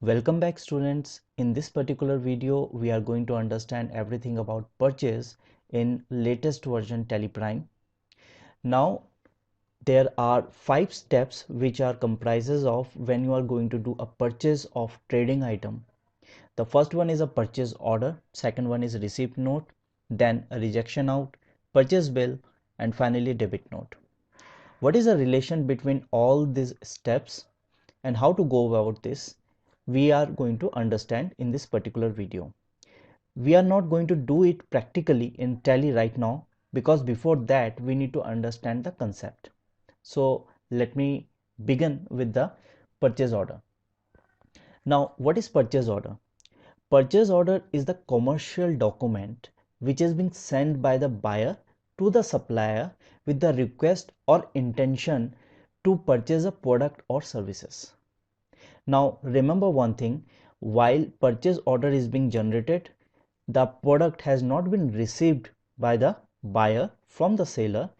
Welcome back students. In this particular video, we are going to understand everything about purchase in latest version TallyPrime. Now, there are 5 steps which are comprises of when you are going to do a purchase of trading item. The first one is a purchase order, second one is receipt note, then a rejection out, purchase bill, and finally debit note. What is the relation between all these steps and how to go about this? We are going to understand in this particular video. We are not going to do it practically in Tally right now because before that we need to understand the concept. So let me begin with the purchase order. Now, what is purchase order? Purchase order is the commercial document which is being sent by the buyer to the supplier with the request or intention to purchase a product or services. Now remember one thing, while purchase order is being generated, the product has not been received by the buyer from the seller,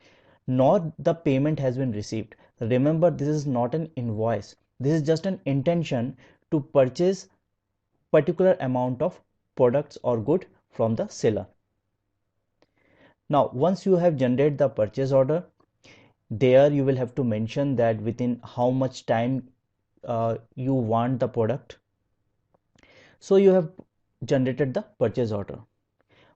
nor the payment has been received. Remember, this is not an invoice. This is just an intention to purchase particular amount of products or good from the seller. Now, once you have generated the purchase order, there you will have to mention that within how much time you want the product. So you have generated the purchase order.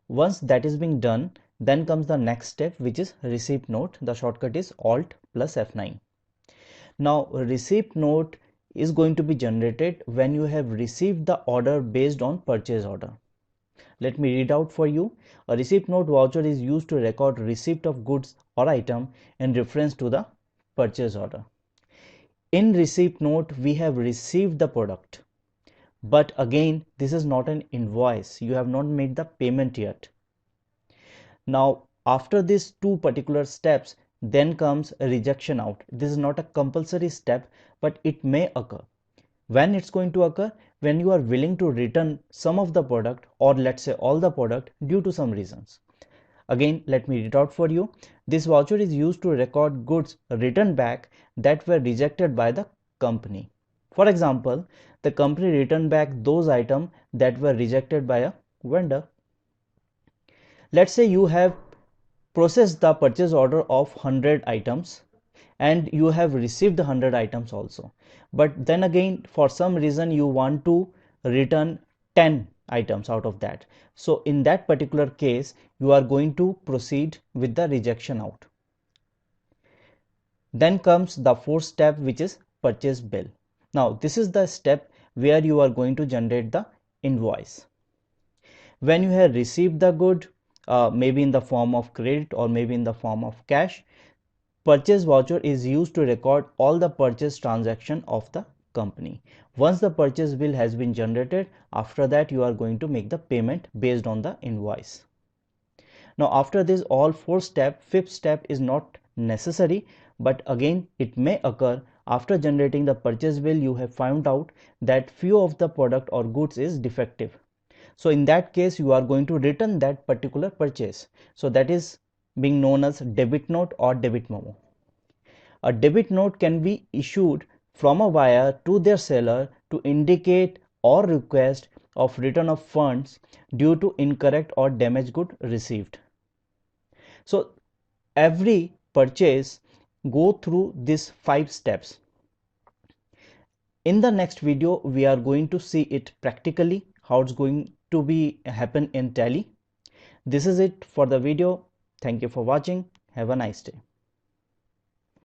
Once that is being done, then comes the next step, which is receipt note. The shortcut is Alt plus F9. Now receipt note is going to be generated when you have received the order based on purchase order. Let me read out for you. A receipt note voucher is used to record receipt of goods or item in reference to the purchase order. In receipt note, we have received the product, but again, this is not an invoice. You have not made the payment yet. Now, after these two particular steps, then comes a rejection out. This is not a compulsory step, but it may occur. When it's going to occur? When you are willing to return some of the product, or let's say all the product, due to some reasons. Again, let me read out for you. This voucher is used to record goods returned back that were rejected by the company. For example, the company returned back those items that were rejected by a vendor. Let's say you have processed the purchase order of 100 items and you have received the 100 items also. But then again, for some reason, you want to return 10 items out of that. So in that particular case, you are going to proceed with the rejection out. Then comes the fourth step, which is purchase bill. Now this is the step where you are going to generate the invoice. When you have received the good, maybe in the form of credit or maybe in the form of cash, purchase voucher is used to record all the purchase transaction of the company. Once the purchase bill has been generated, after that you are going to make the payment based on the invoice. Now after this all four steps, fifth step is not necessary, but again it may occur. After generating the purchase bill, you have found out that few of the product or goods is defective. So in that case, you are going to return that particular purchase. So that is being known as debit note or debit memo. A debit note can be issued from a buyer to their seller to indicate or request of return of funds due to incorrect or damaged good received. So every purchase go through these 5 steps. In the next video, we are going to see it practically, how it's going to be happen in Tally. This is it for the video. Thank you for watching. Have a nice day.